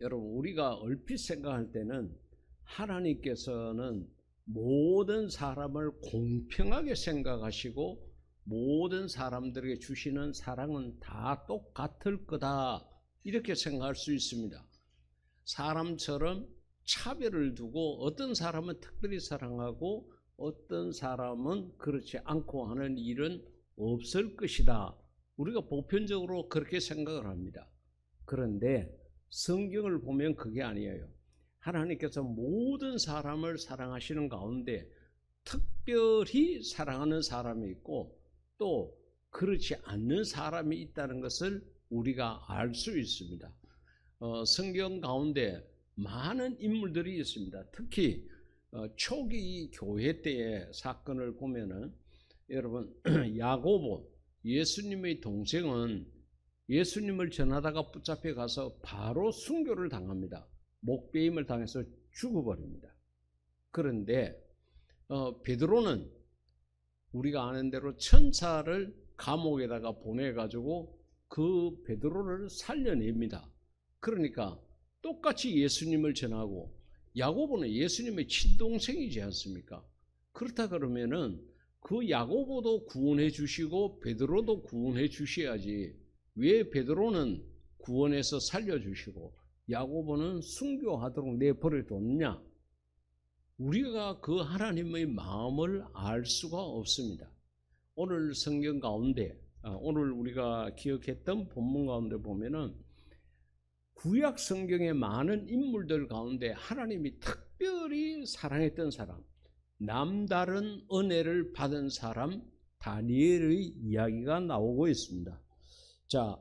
여러분, 우리가 얼핏 생각할 때는 하나님께서는 모든 사람을 공평하게 생각하시고 모든 사람들에게 주시는 사랑은 다 똑같을 거다, 이렇게 생각할 수 있습니다. 사람처럼 차별을 두고 어떤 사람은 특별히 사랑하고 어떤 사람은 그렇지 않고 하는 일은 없을 것이다. 우리가 보편적으로 그렇게 생각을 합니다. 그런데 성경을 보면 그게 아니에요. 하나님께서 모든 사람을 사랑하시는 가운데 특별히 사랑하는 사람이 있고 또 그렇지 않는 사람이 있다는 것을 우리가 알 수 있습니다. 성경 가운데 많은 인물들이 있습니다. 특히 초기 교회 때의 사건을 보면은 여러분, 야고보, 예수님의 동생은 예수님을 전하다가 붙잡혀 가서 바로 순교를 당합니다. 목베임을 당해서 죽어버립니다. 그런데 베드로는 우리가 아는 대로 천사를 감옥에다가 보내가지고 그 베드로를 살려냅니다. 그러니까 똑같이 예수님을 전하고, 야고보는 예수님의 친동생이지 않습니까? 그렇다 그러면은 그 야고보도 구원해 주시고 베드로도 구원해 주셔야지 왜 베드로는 구원해서 살려주시고 야고보는 순교하도록 내버려 뒀냐? 우리가 그 하나님의 마음을 알 수가 없습니다. 오늘 성경 가운데, 오늘 우리가 기억했던 본문 가운데 보면은 구약 성경의 많은 인물들 가운데 하나님이 특별히 사랑했던 사람, 남다른 은혜를 받은 사람 다니엘의 이야기가 나오고 있습니다. 자,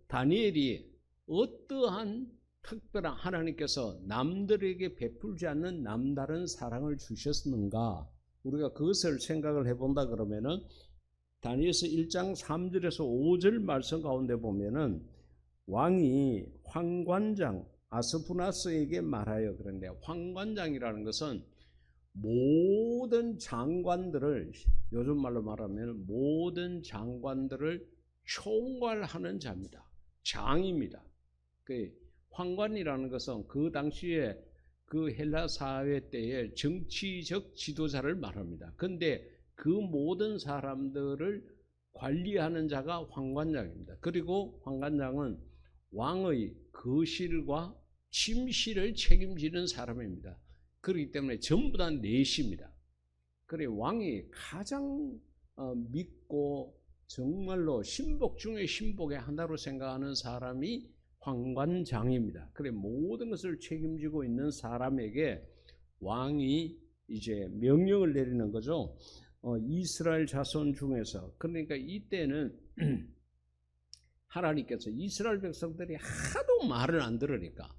다니엘이 어떠한 특별한 하나님께서 남들에게 베풀지 않는 남다른 사랑을 주셨는가? 우리가 그것을 생각을 해본다 그러면은 다니엘서 1장 3절에서 5절 말씀 가운데 보면은 왕이 황관장 아스푸나스에게 말하여, 그런데 황관장이라는 것은 모든 장관들을, 요즘 말로 말하면 모든 장관들을 총괄하는 자입니다. 장입니다. 그 황관이라는 것은 그 당시에 그 헬라 사회 때의 정치적 지도자를 말합니다. 그런데 그 모든 사람들을 관리하는 자가 황관장입니다. 그리고 황관장은 왕의 거실과 침실을 책임지는 사람입니다. 그렇기 때문에 전부 다 내시입니다. 그래, 왕이 가장 믿고 정말로 신복 중에 신복의 하나로 생각하는 사람이 황관장입니다. 그래, 모든 것을 책임지고 있는 사람에게 왕이 이제 명령을 내리는 거죠. 이스라엘 자손 중에서, 그러니까 이때는 하나님께서 이스라엘 백성들이 하도 말을 안 들으니까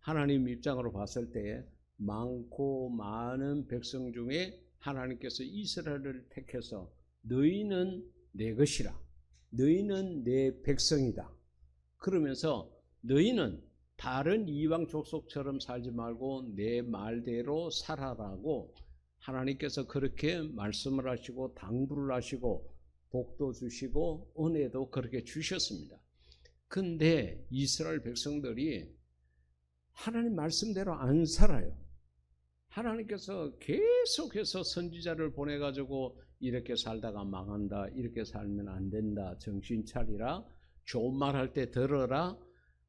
하나님 입장으로 봤을 때 많고 많은 백성 중에 하나님께서 이스라엘을 택해서 너희는 내 것이라, 너희는 내 백성이다, 그러면서 너희는 다른 이방 족속처럼 살지 말고 내 말대로 살아라고 하나님께서 그렇게 말씀을 하시고 당부를 하시고 복도 주시고 은혜도 그렇게 주셨습니다. 근데 이스라엘 백성들이 하나님 말씀대로 안 살아요. 하나님께서 계속해서 선지자를 보내가지고 이렇게 살다가 망한다, 이렇게 살면 안 된다, 정신 차리라, 좋은 말 할 때 들어라.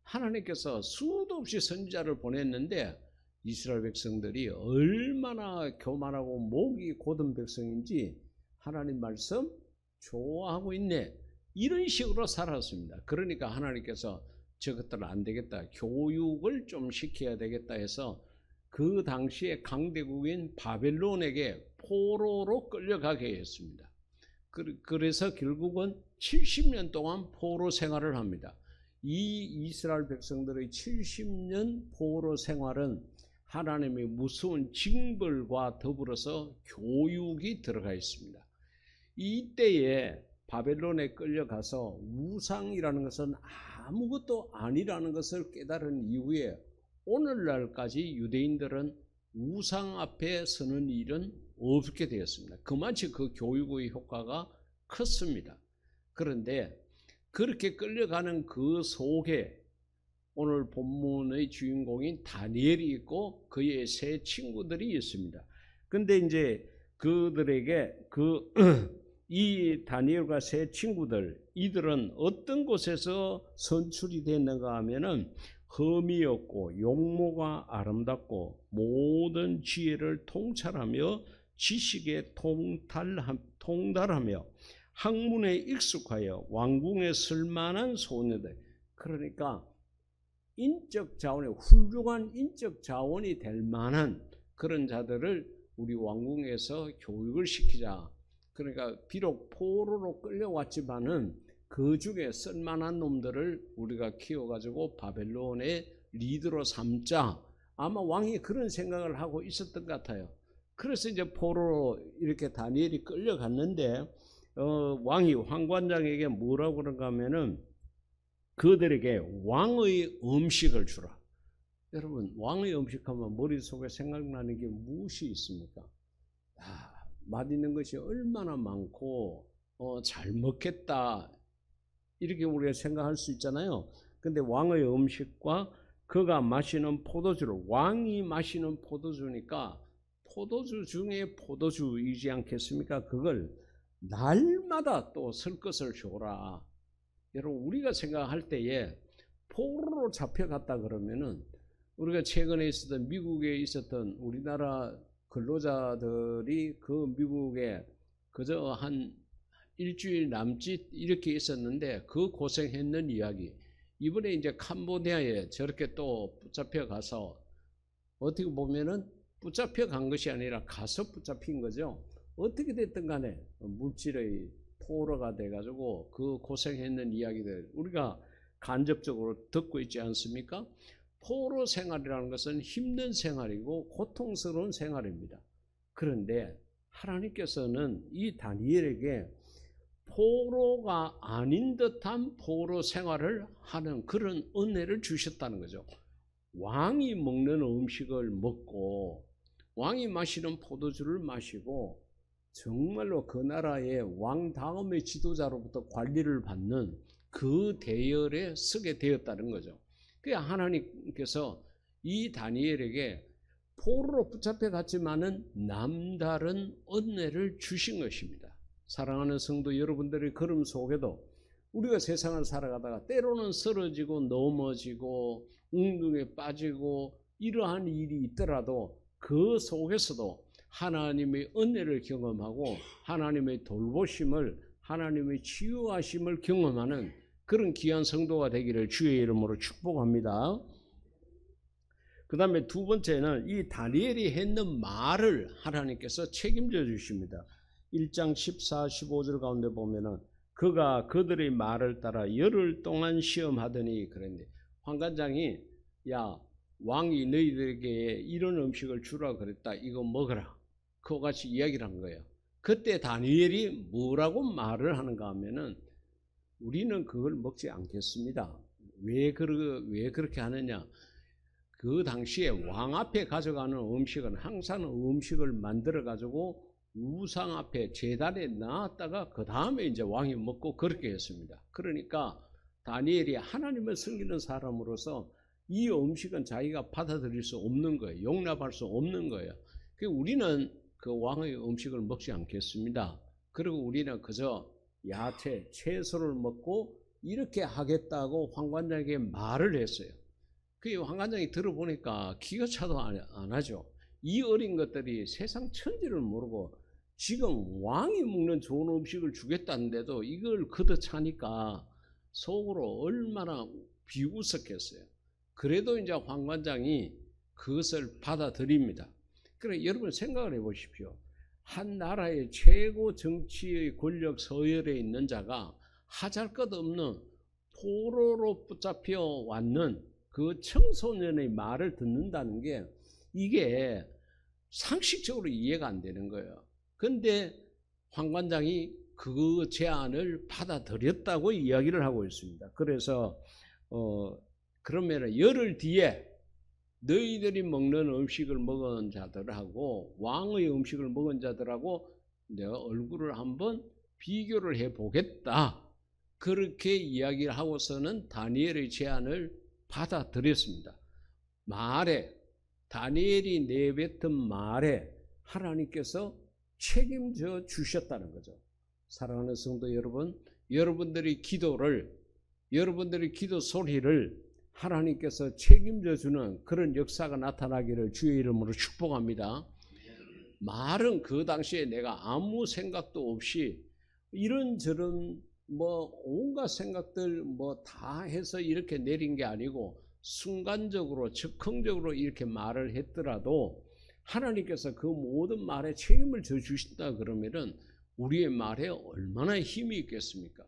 하나님께서 수도 없이 선지자를 보냈는데 이스라엘 백성들이 얼마나 교만하고 목이 곧은 백성인지 하나님 말씀 좋아하고 있네, 이런 식으로 살았습니다. 그러니까 하나님께서 저것들 안 되겠다, 교육을 좀 시켜야 되겠다 해서 그 당시에 강대국인 바벨론에게 포로로 끌려가게 했습니다. 그래서 결국은 70년 동안 포로 생활을 합니다. 이 이스라엘 백성들의 70년 포로 생활은 하나님의 무서운 징벌과 더불어서 교육이 들어가 있습니다. 이때에 바벨론에 끌려가서 우상이라는 것은 아무것도 아니라는 것을 깨달은 이후에 오늘날까지 유대인들은 우상 앞에 서는 일은 없게 되었습니다. 그만치 그 교육의 효과가 컸습니다. 그런데 그렇게 끌려가는 그 속에 오늘 본문의 주인공인 다니엘이 있고 그의 세 친구들이 있습니다. 근데 이제 그들에게 이 다니엘과 세 친구들, 이들은 어떤 곳에서 선출이 됐는가 하면은 흠이 없고 용모가 아름답고 모든 지혜를 통찰하며 지식에 통달하며 학문에 익숙하여 왕궁에 쓸만한 소녀들. 그러니까 인적 자원에 훌륭한 인적 자원이 될 만한 그런 자들을 우리 왕궁에서 교육을 시키자. 그러니까 비록 포로로 끌려왔지만은 그 중에 쓸만한 놈들을 우리가 키워가지고 바벨론의 리더로 삼자. 아마 왕이 그런 생각을 하고 있었던 것 같아요. 그래서 이제 포로로 이렇게 다니엘이 끌려갔는데 왕이 황관장에게 뭐라고 그런가 하면은 그들에게 왕의 음식을 주라. 여러분, 왕의 음식하면 머릿속에 생각나는 게 무엇이 있습니까? 맛있는 것이 얼마나 많고 잘 먹겠다 이렇게 우리가 생각할 수 있잖아요. 근데 왕의 음식과 그가 마시는 포도주를, 왕이 마시는 포도주니까 포도주 중에 포도주이지 않겠습니까? 그걸 날마다 또 쓸 것을 줘라. 여러분, 우리가 생각할 때에 포로로 잡혀갔다 그러면은 우리가 최근에 있었던 미국에 있었던 우리나라 근로자들이 그 미국에 그저 한 일주일 남짓 이렇게 있었는데 그 고생했는 이야기. 이번에 이제 캄보디아에 저렇게 또 붙잡혀 가서 어떻게 보면은 붙잡혀 간 것이 아니라 가서 붙잡힌 거죠. 어떻게 됐든 간에 물질의 포로가 돼가지고 그 고생했는 이야기들 우리가 간접적으로 듣고 있지 않습니까? 포로 생활이라는 것은 힘든 생활이고 고통스러운 생활입니다. 그런데 하나님께서는 이 다니엘에게 포로가 아닌 듯한 포로 생활을 하는 그런 은혜를 주셨다는 거죠. 왕이 먹는 음식을 먹고 왕이 마시는 포도주를 마시고 정말로 그 나라의 왕 다음의 지도자로부터 관리를 받는 그 대열에 서게 되었다는 거죠. 그래야 하나님께서 이 다니엘에게 포로로 붙잡혀 갔지만은 남다른 은혜를 주신 것입니다. 사랑하는 성도 여러분들의 걸음 속에도 우리가 세상을 살아가다가 때로는 쓰러지고 넘어지고 웅둥이에 빠지고 이러한 일이 있더라도 그 속에서도 하나님의 은혜를 경험하고 하나님의 돌보심을, 하나님의 치유하심을 경험하는 그런 귀한 성도가 되기를 주의 이름으로 축복합니다. 그 다음에 두 번째는 이 다니엘이 했는 말을 하나님께서 책임져 주십니다. 1장 14, 15절 가운데 보면은 그가 그들의 말을 따라 열흘 동안 시험하더니 그랬는데 황관장이 야 왕이 너희들에게 이런 음식을 주라 그랬다. 이거 먹어라. 그와 같이 이야기를 한 거예요. 그때 다니엘이 뭐라고 말을 하는가 하면은 우리는 그걸 먹지 않겠습니다. 왜 그렇게 하느냐? 그 당시에 왕 앞에 가져가는 음식은 항상 음식을 만들어 가지고 우상 앞에 제단에 놨다가 그 다음에 이제 왕이 먹고 그렇게 했습니다. 그러니까 다니엘이 하나님을 섬기는 사람으로서 이 음식은 자기가 받아들일 수 없는 거예요. 용납할 수 없는 거예요. 우리는 그 왕의 음식을 먹지 않겠습니다. 그리고 우리는 그저 야채, 채소를 먹고 이렇게 하겠다고 황관장에게 말을 했어요. 그 황관장이 들어보니까 기가 차도 안 하죠. 이 어린 것들이 세상 천지를 모르고 지금 왕이 먹는 좋은 음식을 주겠다는데도 이걸 걷어차니까 속으로 얼마나 비웃었겠어요. 그래도 이제 황관장이 그것을 받아들입니다. 그래 여러분 생각을 해보십시오. 한 나라의 최고 정치의 권력 서열에 있는 자가 하잘것없는 포로로 붙잡혀 왔는 그 청소년의 말을 듣는다는 게 이게 상식적으로 이해가 안 되는 거예요. 그런데 황관장이 그 제안을 받아들였다고 이야기를 하고 있습니다. 그래서 그러면 열흘 뒤에 너희들이 먹는 음식을 먹은 자들하고 왕의 음식을 먹은 자들하고 내가 얼굴을 한번 비교를 해보겠다. 그렇게 이야기를 하고서는 다니엘의 제안을 받아들였습니다. 말에, 다니엘이 내뱉은 말에 하나님께서 책임져 주셨다는 거죠. 사랑하는 성도 여러분, 여러분들의 기도 소리를 하나님께서 책임져 주는 그런 역사가 나타나기를 주의 이름으로 축복합니다. 말은 그 당시에 내가 아무 생각도 없이 이런저런 온갖 생각들 다 해서 이렇게 내린 게 아니고 순간적으로 즉흥적으로 이렇게 말을 했더라도 하나님께서 그 모든 말에 책임을 져 주신다 그러면은 우리의 말에 얼마나 힘이 있겠습니까?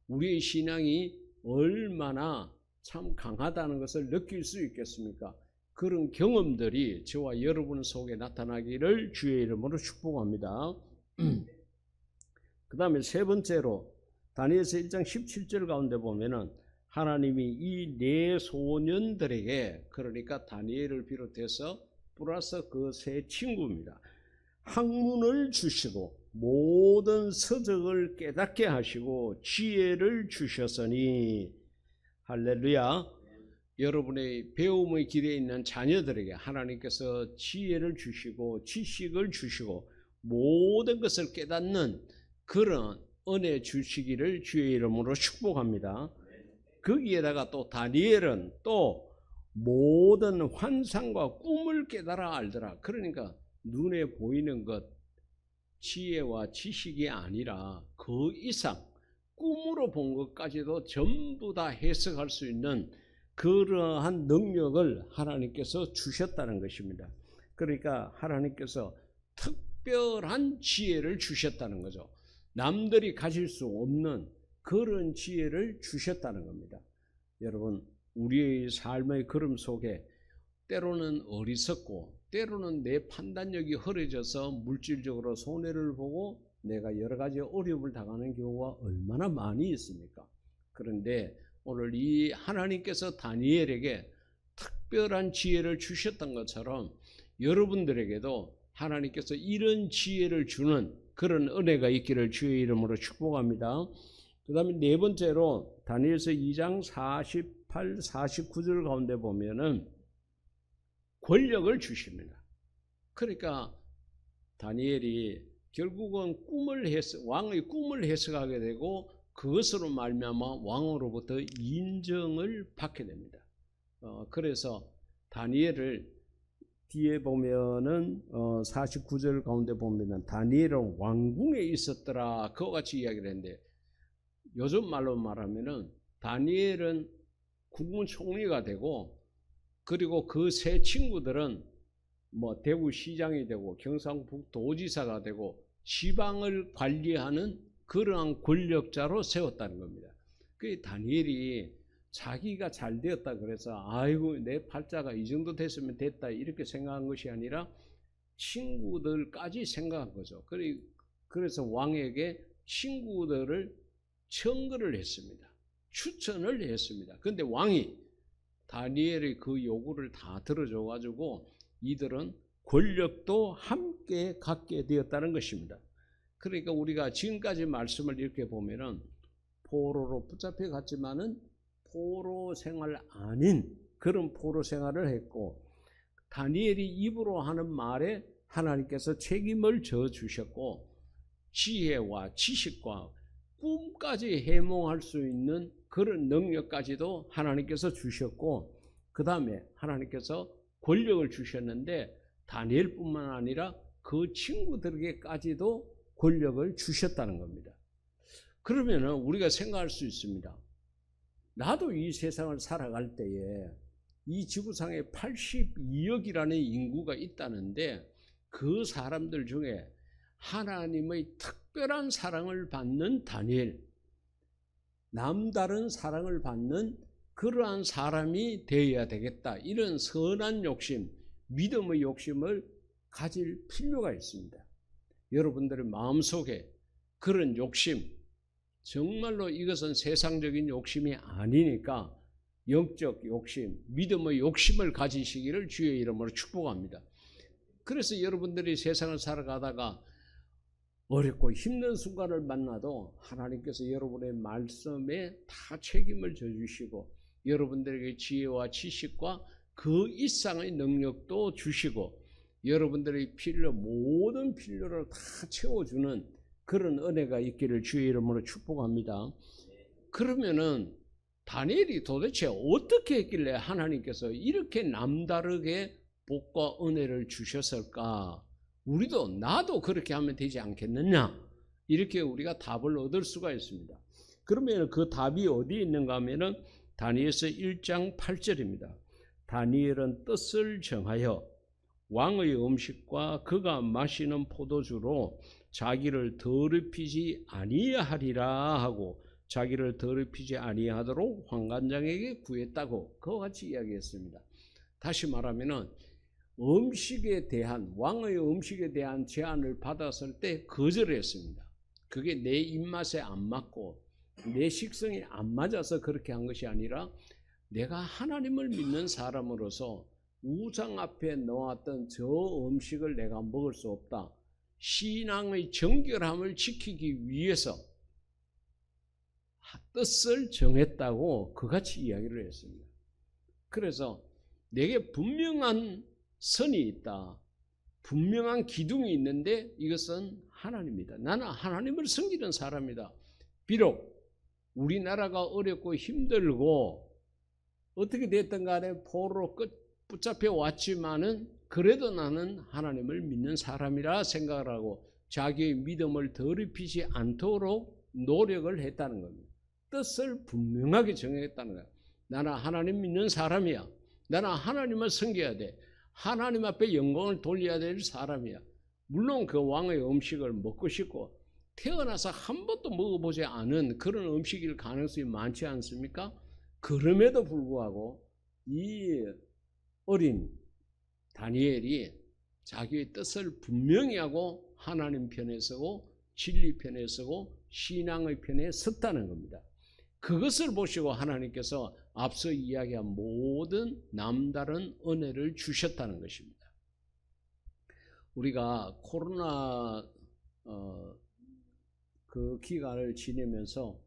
우리의 신앙이 얼마나 참 강하다는 것을 느낄 수 있겠습니까? 그런 경험들이 저와 여러분 속에 나타나기를 주의 이름으로 축복합니다. 그 다음에 세 번째로 다니엘서 1장 17절 가운데 보면은 하나님이 이 네 소년들에게, 그러니까 다니엘을 비롯해서 플러스 그 세 친구입니다, 학문을 주시고 모든 서적을 깨닫게 하시고 지혜를 주셨으니, 할렐루야. 여러분의 배움의 길에 있는 자녀들에게 하나님께서 지혜를 주시고 지식을 주시고 모든 것을 깨닫는 그런 은혜 주시기를 주의 이름으로 축복합니다. 거기에다가 또 다니엘은 또 모든 환상과 꿈을 깨달아 알더라. 그러니까 눈에 보이는 것, 지혜와 지식이 아니라 그 이상 꿈으로 본 것까지도 전부 다 해석할 수 있는 그러한 능력을 하나님께서 주셨다는 것입니다. 그러니까 하나님께서 특별한 지혜를 주셨다는 거죠. 남들이 가질 수 없는 그런 지혜를 주셨다는 겁니다. 여러분, 우리의 삶의 걸음 속에 때로는 어리석고 때로는 내 판단력이 흐려져서 물질적으로 손해를 보고 내가 여러 가지 어려움을 당하는 경우가 얼마나 많이 있습니까? 그런데 오늘 이 하나님께서 다니엘에게 특별한 지혜를 주셨던 것처럼 여러분들에게도 하나님께서 이런 지혜를 주는 그런 은혜가 있기를 주의 이름으로 축복합니다. 그 다음에 네 번째로 다니엘서 2장 48, 49절 가운데 보면은 권력을 주십니다. 그러니까 다니엘이 결국은 왕의 꿈을 해석하게 되고 그것으로 말미암아 왕으로부터 인정을 받게 됩니다. 그래서 다니엘을 뒤에 보면은 49절 가운데 보면은 다니엘은 왕궁에 있었더라, 그와 같이 이야기를 했는데, 요즘 말로 말하면은 다니엘은 국무총리가 되고, 그리고 그 세 친구들은 대구시장이 되고 경상북도지사가 되고 지방을 관리하는 그러한 권력자로 세웠다는 겁니다. 그 다니엘이 자기가 잘 되었다 그래서 아이고 내 팔자가 이 정도 됐으면 됐다 이렇게 생각한 것이 아니라 친구들까지 생각한 거죠. 그래서 왕에게 친구들을 청구를 했습니다. 추천을 했습니다. 그런데 왕이 다니엘의 그 요구를 다 들어줘 가지고 이들은 권력도 함께 갖게 되었다는 것입니다. 그러니까 우리가 지금까지 말씀을 이렇게 보면은 포로로 붙잡혀 갔지만은 포로 생활 아닌 그런 포로 생활을 했고, 다니엘이 입으로 하는 말에 하나님께서 책임을 져 주셨고, 지혜와 지식과 꿈까지 해몽할 수 있는 그런 능력까지도 하나님께서 주셨고, 그 다음에 하나님께서 권력을 주셨는데 다니엘뿐만 아니라 그 친구들에게까지도 권력을 주셨다는 겁니다. 그러면은 우리가 생각할 수 있습니다. 나도 이 세상을 살아갈 때에 이 지구상에 82억이라는 인구가 있다는데 그 사람들 중에 하나님의 특별한 사랑을 받는 다니엘, 남다른 사랑을 받는 그러한 사람이 되어야 되겠다, 이런 선한 욕심, 믿음의 욕심을 가질 필요가 있습니다. 여러분들의 마음속에 그런 욕심, 정말로 이것은 세상적인 욕심이 아니니까 영적 욕심, 믿음의 욕심을 가지시기를 주의 이름으로 축복합니다. 그래서 여러분들이 세상을 살아가다가 어렵고 힘든 순간을 만나도 하나님께서 여러분의 말씀에 다 책임을 져주시고 여러분들에게 지혜와 지식과 그 이상의 능력도 주시고 여러분들의 모든 필요를 다 채워주는 그런 은혜가 있기를 주의 이름으로 축복합니다. 그러면은 다니엘이 도대체 어떻게 했길래 하나님께서 이렇게 남다르게 복과 은혜를 주셨을까? 나도 그렇게 하면 되지 않겠느냐? 이렇게 우리가 답을 얻을 수가 있습니다. 그러면 그 답이 어디에 있는가 하면은 다니엘서 1장 8절입니다. 다니엘은 뜻을 정하여 왕의 음식과 그가 마시는 포도주로 자기를 더럽히지 아니하리라 하고 자기를 더럽히지 아니하도록 환관장에게 구했다고 그와 같이 이야기했습니다. 다시 말하면은 왕의 음식에 대한 제안을 받았을 때 거절을 했습니다. 그게 내 입맛에 안 맞고 내 식성에 안 맞아서 그렇게 한 것이 아니라 내가 하나님을 믿는 사람으로서 우상 앞에 놓았던 저 음식을 내가 먹을 수 없다. 신앙의 정결함을 지키기 위해서 뜻을 정했다고 그같이 이야기를 했습니다. 그래서 내게 분명한 선이 있다. 분명한 기둥이 있는데 이것은 하나님이다. 나는 하나님을 섬기는 사람이다. 비록 우리나라가 어렵고 힘들고 어떻게 됐든 간에 포로로 붙잡혀 왔지만은 그래도 나는 하나님을 믿는 사람이라 생각을 하고 자기의 믿음을 더럽히지 않도록 노력을 했다는 겁니다. 뜻을 분명하게 정했다는 거야. 나는 하나님 믿는 사람이야. 나는 하나님을 섬겨야 돼. 하나님 앞에 영광을 돌려야 될 사람이야. 물론 그 왕의 음식을 먹고 싶고 태어나서 한 번도 먹어보지 않은 그런 음식일 가능성이 많지 않습니까? 그럼에도 불구하고 이 어린 다니엘이 자기의 뜻을 분명히 하고 하나님 편에 서고 진리 편에 서고 신앙의 편에 섰다는 겁니다. 그것을 보시고 하나님께서 앞서 이야기한 모든 남다른 은혜를 주셨다는 것입니다. 우리가 코로나 그 기간을 지내면서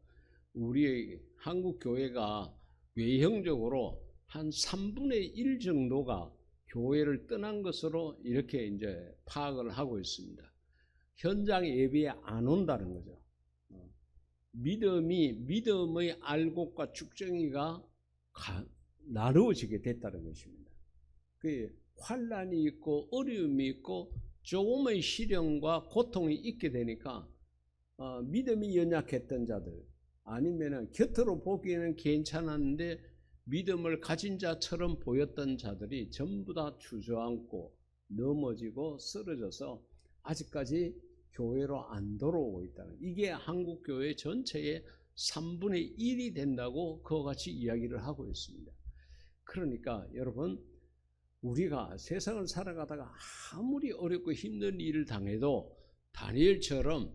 우리 한국 교회가 외형적으로 한 3분의 1 정도가 교회를 떠난 것으로 이렇게 이제 파악을 하고 있습니다. 현장 예배에 안 온다는 거죠. 믿음의 알곡과 쭉정이가 나누어지게 됐다는 것입니다. 그 환난이 있고 어려움이 있고 조금의 시련과 고통이 있게 되니까 믿음이 연약했던 자들 아니면은 곁으로 보기에는 괜찮았는데 믿음을 가진 자처럼 보였던 자들이 전부 다 주저앉고 넘어지고 쓰러져서 아직까지 교회로 안 돌아오고 있다는, 이게 한국 교회 전체의 3분의 1이 된다고 그와 같이 이야기를 하고 있습니다. 그러니까 여러분, 우리가 세상을 살아가다가 아무리 어렵고 힘든 일을 당해도 다니엘처럼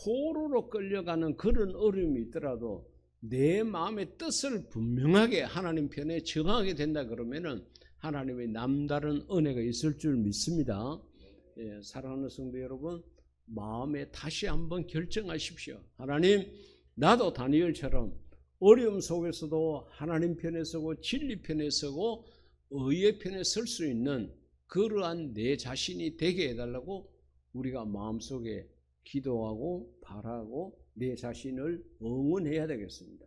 포로로 끌려가는 그런 어려움이 있더라도 내 마음의 뜻을 분명하게 하나님 편에 정하게 된다 그러면은 하나님의 남다른 은혜가 있을 줄 믿습니다. 예, 사랑하는 성도 여러분, 마음에 다시 한번 결정하십시오. 하나님, 나도 다니엘처럼 어려움 속에서도 하나님 편에 서고 진리 편에 서고 의의 편에 설 수 있는 그러한 내 자신이 되게 해달라고 우리가 마음속에 기도하고 바라고 내 자신을 응원해야 되겠습니다.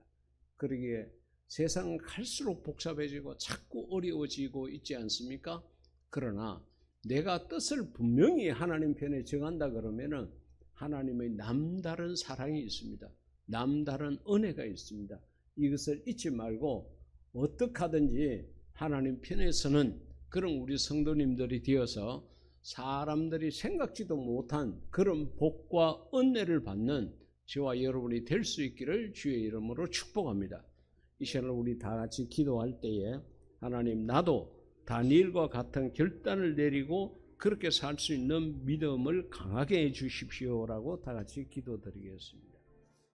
그러기에 세상은 갈수록 복잡해지고 자꾸 어려워지고 있지 않습니까? 그러나 내가 뜻을 분명히 하나님 편에 정한다 그러면은 하나님의 남다른 사랑이 있습니다. 남다른 은혜가 있습니다. 이것을 잊지 말고 어떻게 하든지 하나님 편에서는 그런 우리 성도님들이 되어서 사람들이 생각지도 못한 그런 복과 은혜를 받는 저와 여러분이 될 수 있기를 주의 이름으로 축복합니다. 이 시간을 우리 다 같이 기도할 때에 하나님, 나도 다니엘과 같은 결단을 내리고 그렇게 살 수 있는 믿음을 강하게 해 주십시오라고 다 같이 기도드리겠습니다.